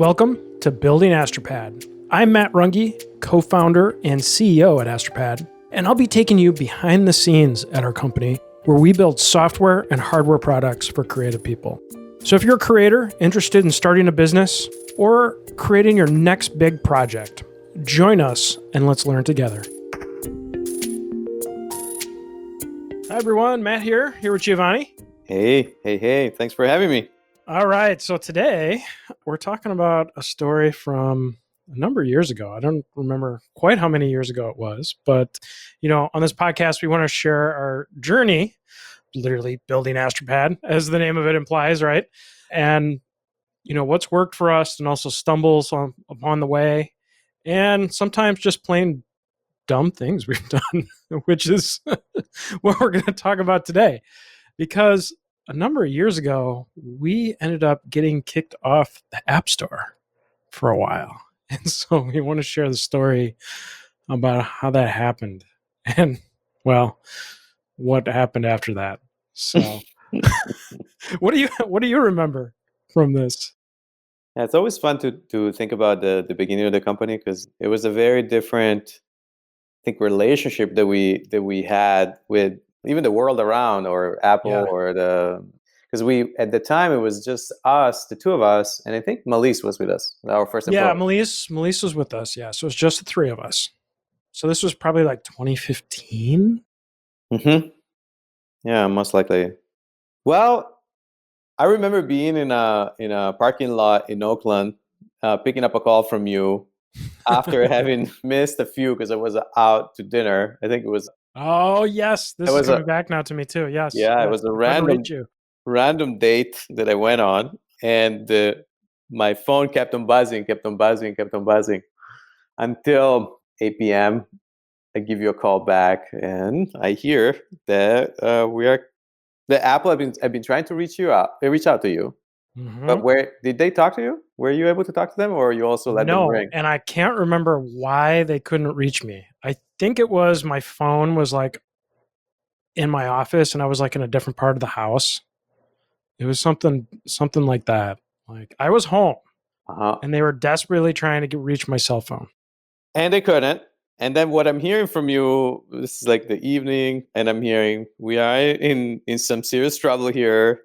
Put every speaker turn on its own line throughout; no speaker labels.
Welcome to Building Astropad. I'm Matt Runge, co-founder and CEO at Astropad, and I'll be taking you behind the scenes at our company where we build software and hardware products for creative people. So if you're a creator interested in starting a business or creating your next big project, join us and let's learn together. Hi everyone, Matt here with Giovanni.
Hey. Thanks for having me.
All right, so today we're talking about a story from a number of years ago. I don't remember quite how many years ago it was, but on this podcast, we want to share our journey, literally building Astropad, as the name of it implies, right? And what's worked for us, and also stumbles upon the way, and sometimes just plain dumb things we've done, which is what we're going to talk about today, because a number of years ago, we ended up getting kicked off the App Store for a while. And so we want to share the story about how that happened and, well, what happened after that. So what do you remember from this?
Yeah, it's always fun to think about the beginning of the company, because it was a very different, I think, relationship that we had with even the world around, or Apple,
Yeah.
or because we, at the time, it was just us, the two of us, and I think Melise was with us, our first employee.
Yeah, Melise was with us. Yeah, so it was just the three of us. So this was probably like 2015.
Yeah, most likely. Well, I remember being in a parking lot in Oakland, picking up a call from you after having missed a few because I was out to dinner. I think it was.
Oh yes, this
It
is
was
coming back now to me too. Yes,
Yeah, it
yes.
was a
Trying to reach you.
random date that I went on, and my phone kept on buzzing until 8 p.m. I give you a call back, and I hear that the Apple have been trying to reach out to you. But where did they talk to you? Were you able to talk to them, or you also let them
No,
ring?
and I can't remember why they couldn't reach me. I think it was my phone was like in my office and I was like in a different part of the house. It was something like that. Like I was home
Uh-huh.
and they were desperately trying to reach my cell phone.
And they couldn't. And then what I'm hearing from you, this is like the evening, and I'm hearing we are in some serious trouble here.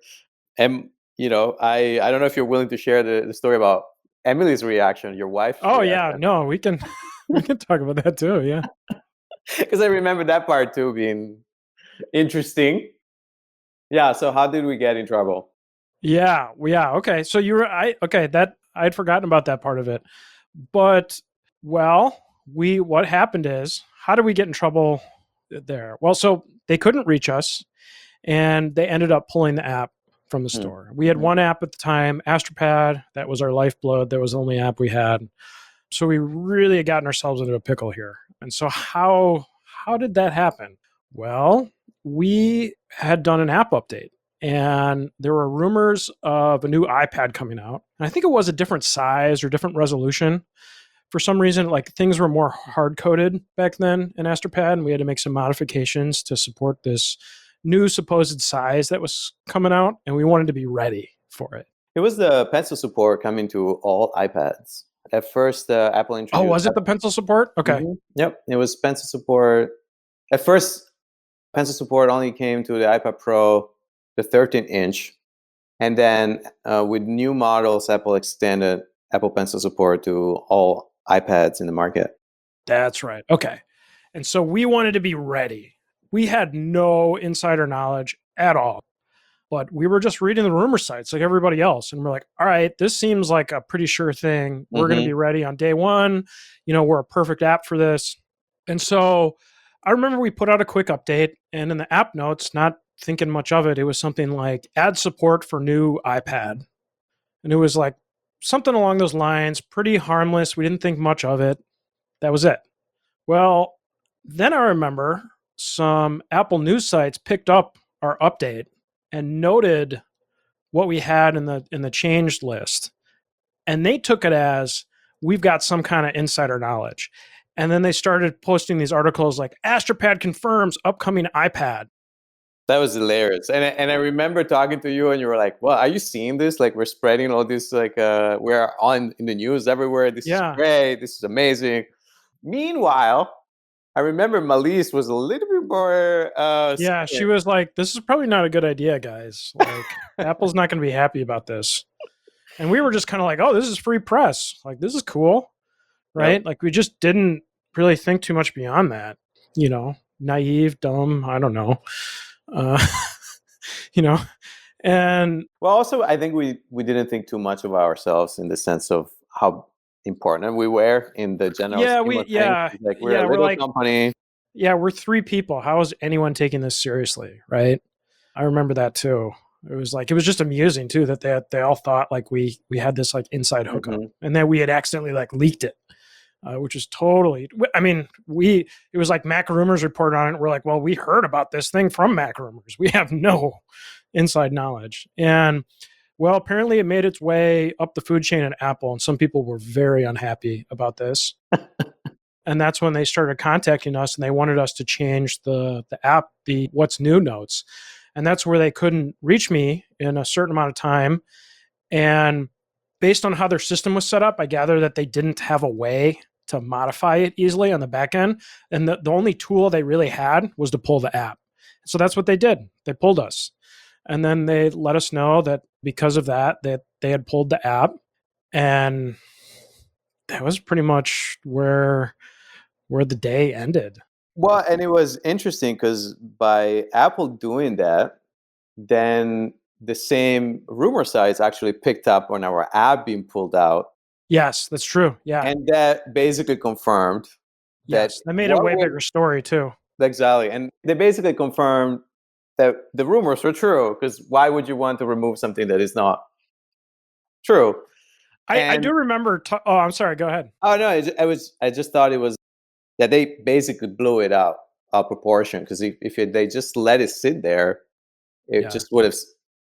And I don't know if you're willing to share the story about Emily's reaction, your wife's
Oh yeah,
reaction.
no, we can talk about that too. Yeah.
Because I remember that part too being interesting. Yeah. So how did we get in trouble?
Yeah. Okay. So that I'd forgotten about that part of it. But well, what happened is, how did we get in trouble there? Well, so they couldn't reach us and they ended up pulling the app from the store. We had one app at the time, Astropad. That was our lifeblood. That was the only app we had. So we really had gotten ourselves into a pickle here. And so how did that happen? Well, we had done an app update and there were rumors of a new iPad coming out. And I think it was a different size or different resolution. For some reason, like things were more hard coded back then in Astropad, and we had to make some modifications to support this new supposed size that was coming out, and we wanted to be ready for it.
It was the pencil support coming to all iPads. At first, Apple introduced.
Oh, was it the pencil support? Okay.
Mm-hmm. Yep, it was pencil support. At first, pencil support only came to the iPad Pro, the 13-inch. And then with new models, Apple extended Apple Pencil support to all iPads in the market.
That's right. Okay. And so we wanted to be ready. We had no insider knowledge at all, but we were just reading the rumor sites like everybody else. And we're like, all right, this seems like a pretty sure thing. We're going to be ready on day one. We're a perfect app for this. And so I remember we put out a quick update, and in the app notes, not thinking much of it, it was something like add support for new iPad. And it was like something along those lines, pretty harmless. We didn't think much of it. That was it. Well, then I remember some Apple news sites picked up our update and noted what we had in the changed list. And they took it as we've got some kind of insider knowledge. And then they started posting these articles like Astropad confirms upcoming iPad.
That was hilarious. And I remember talking to you and you were like, well, are you seeing this? Like we're spreading all this, like we're on in the news everywhere. This is
Yeah.
great. This is amazing. Meanwhile, I remember Malise was a little bit more
Yeah, she
scared.
was like, "This is probably not a good idea, guys. Like, Apple's not going to be happy about this." And we were just kind of like, "Oh, this is free press. Like, this is cool,
Yep.
right?" Like, we just didn't really think too much beyond that. Naive, dumb. I don't know. Uh, you know, and
Well, also, I think we didn't think too much of ourselves in the sense of how important we were in the general
yeah,
scheme
we
of things.
yeah
It's like we're a
yeah we're
little
like,
company.
yeah, we're three people. How is anyone taking this seriously, right? I remember that too. It was just amusing too that they all thought like we had this like inside hookup
Hmm.
and that we had accidentally like leaked it, which is totally. I mean, it was like Mac Rumors reported on it. We're like, well, we heard about this thing from Mac Rumors. We have no inside knowledge, and well, apparently it made its way up the food chain at Apple, and some people were very unhappy about this. And that's when they started contacting us and they wanted us to change the app, the what's new notes. And that's where they couldn't reach me in a certain amount of time. And based on how their system was set up, I gather that they didn't have a way to modify it easily on the back end. And the only tool they really had was to pull the app. So that's what they did. They pulled us. And then they let us know that because of that they had pulled the app. And that was pretty much where the day ended.
Well, and it was interesting because by Apple doing that, then the same rumor sites actually picked up on our app being pulled out,
Yes, that's true. Yeah.
and that basically confirmed that
Yes. That made it a
what
way
was
bigger story too.
exactly, and they basically confirmed that the rumors were true. Because why would you want to remove something that is not true?
I
And
do remember. Oh, I'm sorry. Go ahead.
oh no, I just thought it was that they basically blew it out of proportion. Because they just let it sit there, it
Yeah.
just would have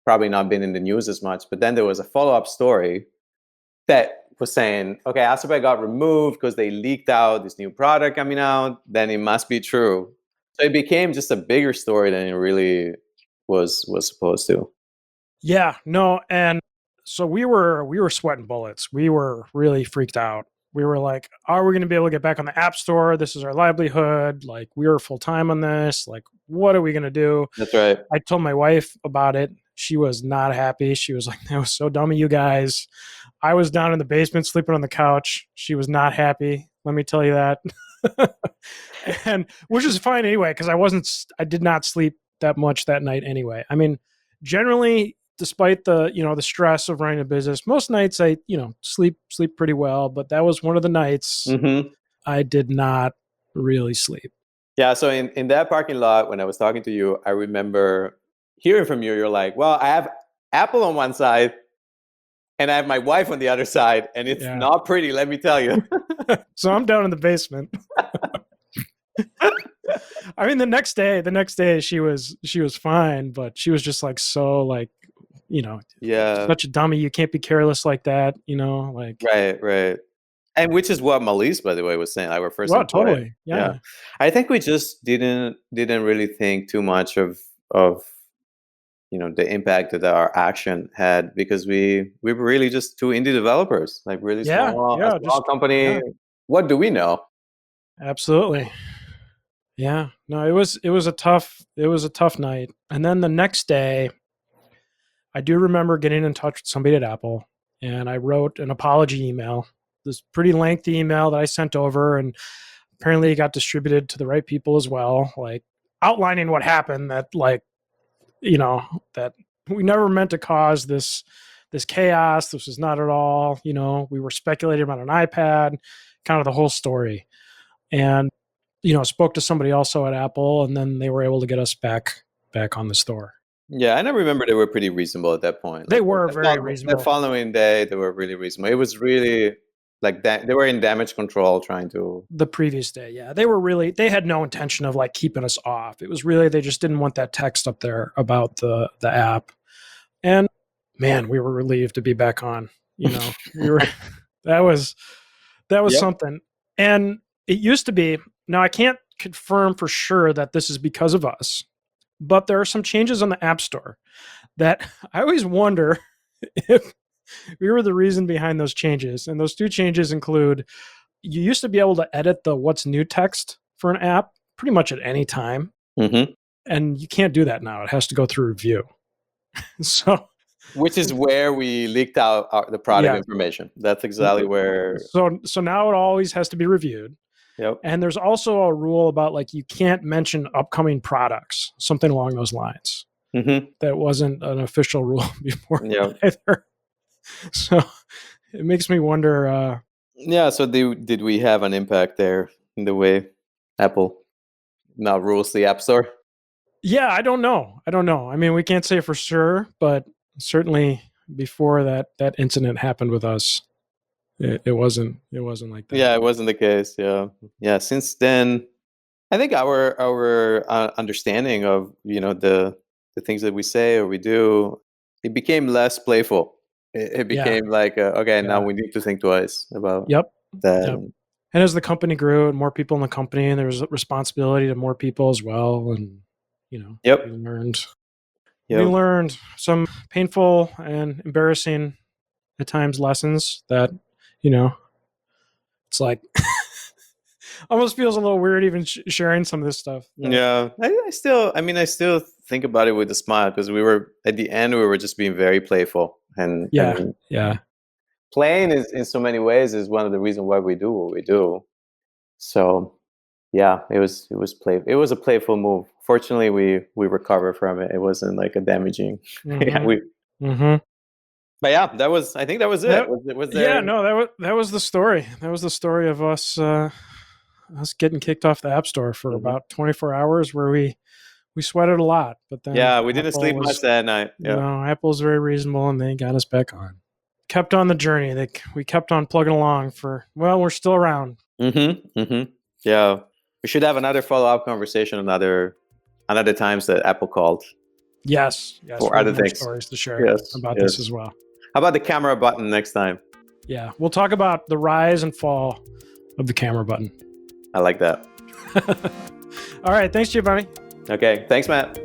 probably not been in the news as much. But then there was a follow up story that was saying, okay, Astropad got removed because they leaked out this new product coming out. Then it must be true. So it became just a bigger story than it really was supposed to.
Yeah. No. And so we were sweating bullets. We were really freaked out. We were like, are we going to be able to get back on the App Store? This is our livelihood. Like, we were full time on this. Like, what are we going to do?
That's right.
I told my wife about it. She was not happy. She was like, that was so dumb of you guys. I was down in the basement sleeping on the couch. She was not happy. Let me tell you that. And which is fine anyway, because I did not sleep that much that night anyway. I mean, generally, despite the stress of running a business, most nights I, sleep pretty well, but that was one of the nights
Hmm.
I did not really sleep.
Yeah. So in that parking lot, when I was talking to you, I remember hearing from you. You're like, well, I have Apple on one side and I have my wife on the other side, and it's
Yeah.
not pretty, let me tell you.
So I'm down in the basement. I mean, the next day she was fine, but she was just like so like,
Yeah.
such a dummy. You can't be careless like that, like,
Right. Right. And which is what Malise, by the way, was saying, our first
well,
employer.
totally.
Yeah.
Yeah.
I think we just didn't really think too much of the impact that our action had, because we were really just two indie developers, like really
Yeah.
a
Yeah.
small
Just,
company.
yeah,
What do we know?
absolutely. Yeah. No, it was a tough night. And then the next day, I do remember getting in touch with somebody at Apple and I wrote an apology email, this pretty lengthy email that I sent over, and apparently it got distributed to the right people as well, like outlining what happened, that like, that we never meant to cause this chaos. This was not at all, we were speculating about an iPad, kind of the whole story. And spoke to somebody also at Apple, and then they were able to get us back on the store.
Yeah, and I remember they were pretty reasonable at that point.
They
Like
were very
the
reasonable.
following day, they were really reasonable. It was really like that. They were in damage control, trying to.
The previous day, yeah, they had no intention of like keeping us off. It was really, they just didn't want that text up there about the app. And man, we were relieved to be back on. We were that was
Yep.
something. And it used to be, now I can't confirm for sure that this is because of us, but there are some changes on the App Store that I always wonder if we were the reason behind those changes. And those two changes include, you used to be able to edit the what's new text for an app pretty much at any time.
Mm-hmm.
And you can't do that now. It has to go through review. So,
which is where we leaked out the product information. That's exactly where.
So now it always has to be reviewed.
Yep.
And there's also a rule about like you can't mention upcoming products, something along those lines.
Mm-hmm.
That wasn't an official rule before
either.
So it makes me wonder.
So did we have an impact there in the way Apple now rules the App Store?
Yeah, I don't know. I mean, we can't say for sure, but certainly before that incident happened with us, it wasn't like that.
Yeah, it wasn't the case. Yeah. Since then, I think our understanding of the things that we say or we do, it became less playful. It became like, now we need to think twice about that.
Yep. And as the company grew and more people in the company, and there was responsibility to more people as well, and we learned some painful and embarrassing at times lessons that it's like almost feels a little weird even sharing some of this stuff.
Yeah, I still think about it with a smile, because we were at the end, we were just being very playful, and playing is in so many ways is one of the reasons why we do what we do. So yeah, it was a playful move. Fortunately, we recovered from it. It wasn't like a damaging. But yeah, I think that was it. Was there...
Yeah, no, that was the story. That was the story of us getting kicked off the App Store for about 24 hours, where we sweated a lot. But then
we didn't sleep much that night.
Apple's very reasonable, and they got us back on. Kept on the journey. We kept on plugging along we're still around.
Yeah, we should have another follow-up conversation another times that Apple called.
Yes,
for other things,
stories to share about this as well.
How about the camera button next time?
Yeah, we'll talk about the rise and fall of the camera button.
I like that.
All right, thanks, Giovanni.
Okay, thanks, Matt.